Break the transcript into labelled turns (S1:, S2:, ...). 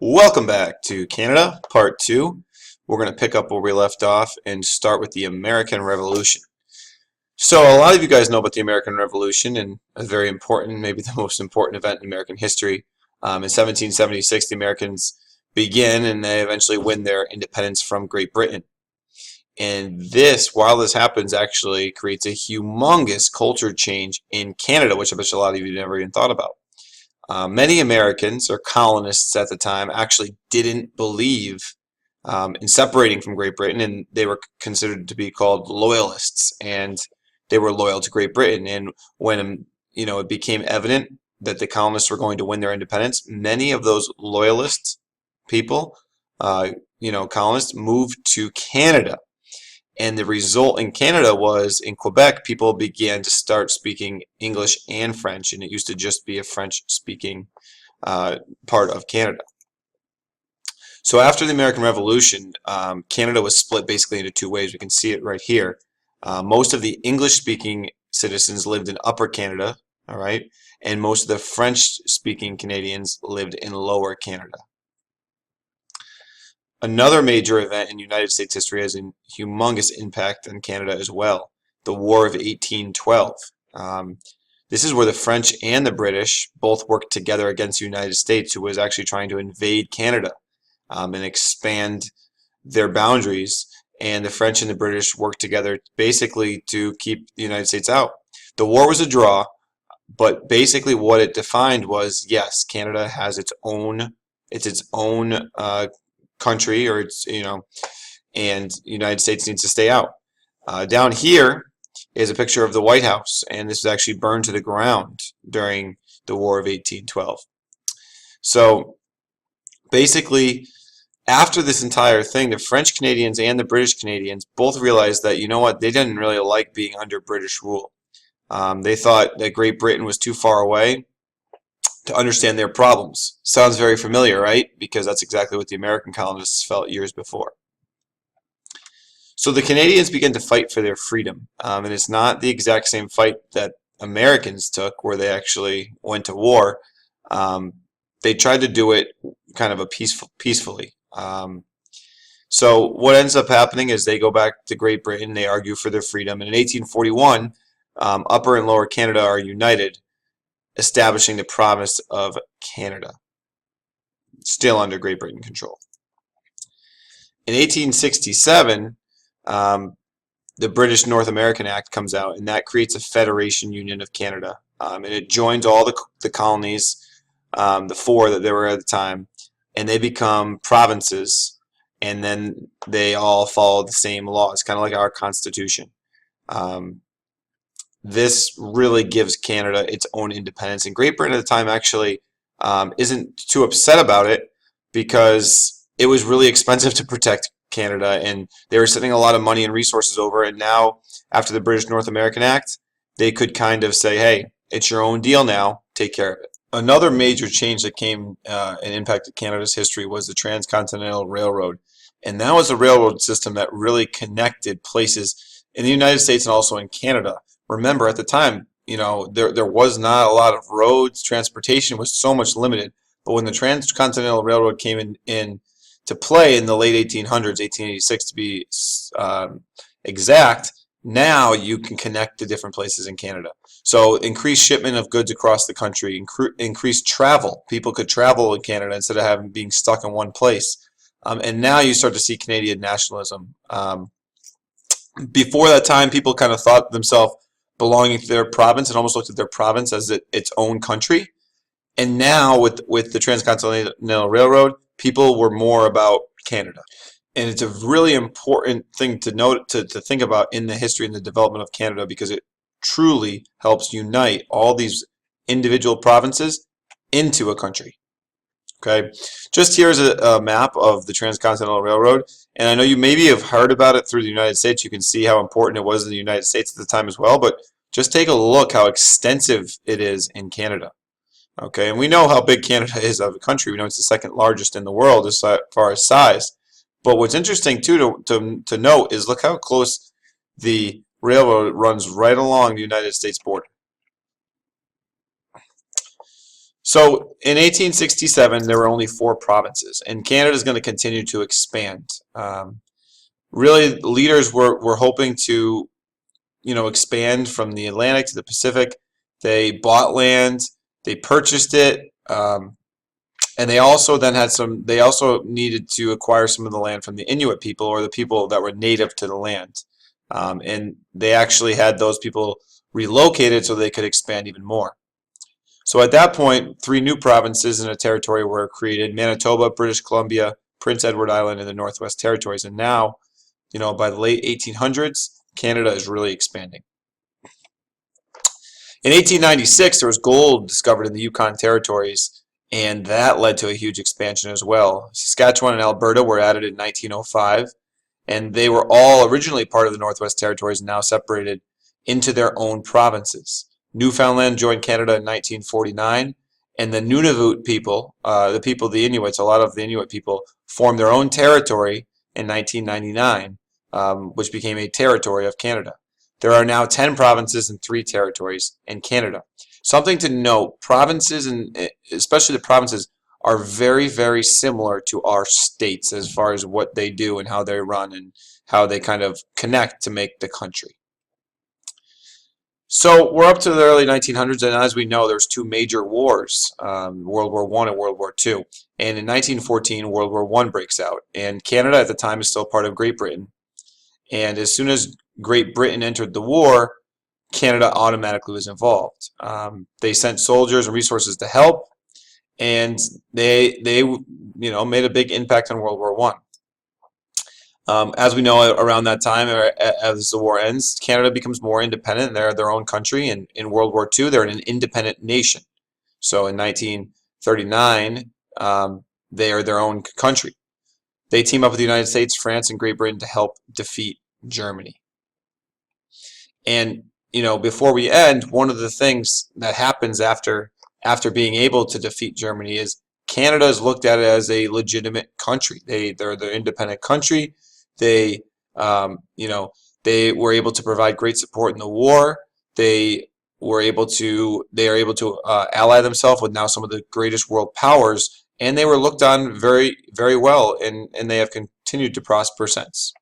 S1: Welcome back to Canada, Part 2. We're going to pick up where we left off and start with the American Revolution. So a lot of you guys know about the American Revolution and a very important, maybe the most important event in American history. In 1776, the Americans begin and they eventually win their independence from Great Britain. And this, while this happens, actually creates a humongous culture change in Canada, which I bet a lot of you never even thought about. Many Americans or colonists at the time actually didn't believe in separating from Great Britain, and they were considered to be called loyalists, and they were loyal to Great Britain. And when it became evident that the colonists were going to win their independence, many of those loyalist people, colonists, moved to Canada. And the result in Canada was, in Quebec, people began to start speaking English and French, and it used to just be a French-speaking part of Canada. So after the American Revolution, Canada was split basically into two ways. We can see it right here. Most of the English-speaking citizens lived in Upper Canada, all right, and most of the French-speaking Canadians lived in Lower Canada. Another major event in United States history has a humongous impact on Canada as well, the War of 1812. This is where the French and the British both worked together against the United States, who was actually trying to invade Canada and expand their boundaries. And the French and the British worked together basically to keep the United States out. The war was a draw, but basically what it defined was, yes, Canada has its own country, or and the United States needs to stay out. Down here is a picture of the White House, and this was actually burned to the ground during the War of 1812. So basically, after this entire thing, the French Canadians and the British Canadians both realized that, you know what, they didn't really like being under British rule. They thought that Great Britain was too far away to understand their problems. Sounds very familiar, right? Because that's exactly what the American colonists felt years before. So the Canadians began to fight for their freedom, and it's not the exact same fight that Americans took, where they actually went to war. They tried to do it kind of peacefully. So what ends up happening is they go back to Great Britain, they argue for their freedom, and in 1841, Upper and Lower Canada are united, establishing the province of Canada, still under Great Britain control. In 1867, the British North American Act comes out, and that creates a Federation Union of Canada, and it joins all the colonies, the four that there were at the time, and they become provinces, and then they all follow the same laws, kind of like our Constitution. This really gives Canada its own independence. And Great Britain at the time actually isn't too upset about it, because it was really expensive to protect Canada, and they were sending a lot of money and resources over. And now, after the British North American Act, they could kind of say, hey, it's your own deal now, take care of it. Another major change that came and impacted Canada's history was the Transcontinental Railroad. And that was a railroad system that really connected places in the United States and also in Canada. Remember, at the time, there was not a lot of roads. Transportation was so much limited. But when the Transcontinental Railroad came in to play in the late 1800s, 1886 to be exact, now you can connect to different places in Canada. So increased shipment of goods across the country, increased travel. People could travel in Canada instead of being stuck in one place. And now you start to see Canadian nationalism. Before that time, people kind of thought themselves belonging to their province and almost looked at their province as its own country. And now with the Transcontinental Railroad, people were more about Canada. And it's a really important thing to note, to think about in the history and the development of Canada, because it truly helps unite all these individual provinces into a country. Okay, just here's a map of the Transcontinental Railroad, and I know you maybe have heard about it through the United States. You can see how important it was in the United States at the time as well, but just take a look how extensive it is in Canada. Okay, and we know how big Canada is as a country. We know it's the second largest in the world as far as size. But what's interesting too to note is look how close the railroad runs right along the United States border. So in 1867, there were only 4 provinces, and Canada is going to continue to expand. Really, leaders were hoping to, expand from the Atlantic to the Pacific. They bought land, they purchased it, and they also then had some. They also needed to acquire some of the land from the Inuit people, or the people that were native to the land, and they actually had those people relocated so they could expand even more. So at that point, 3 new provinces and a territory were created: Manitoba, British Columbia, Prince Edward Island, and the Northwest Territories. And now, by the late 1800s, Canada is really expanding. In 1896, there was gold discovered in the Yukon Territories, and that led to a huge expansion as well. Saskatchewan and Alberta were added in 1905, and they were all originally part of the Northwest Territories and now separated into their own provinces. Newfoundland joined Canada in 1949, and the Nunavut people, the Inuits, a lot of the Inuit people, formed their own territory in 1999, which became a territory of Canada. There are now 10 provinces and 3 territories in Canada. Something to note, provinces, and especially the provinces, are very, very similar to our states as far as what they do and how they run and how they kind of connect to make the country. So we're up to the early 1900s, and as we know, there's 2 major wars, World War I and World War II. And in 1914, World War I breaks out, and Canada at the time is still part of Great Britain. And as soon as Great Britain entered the war, Canada automatically was involved. They sent soldiers and resources to help, and they made a big impact on World War I. As we know, around that time, as the war ends, Canada becomes more independent. They're their own country, and in World War II, they're an independent nation. So in 1939, they are their own country. They team up with the United States, France, and Great Britain to help defeat Germany. And before we end, one of the things that happens after being able to defeat Germany is Canada is looked at as a legitimate country. They're the independent country. They they were able to provide great support in the war. They are able to ally themselves with now some of the greatest world powers, and they were looked on very, very well, and they have continued to prosper since.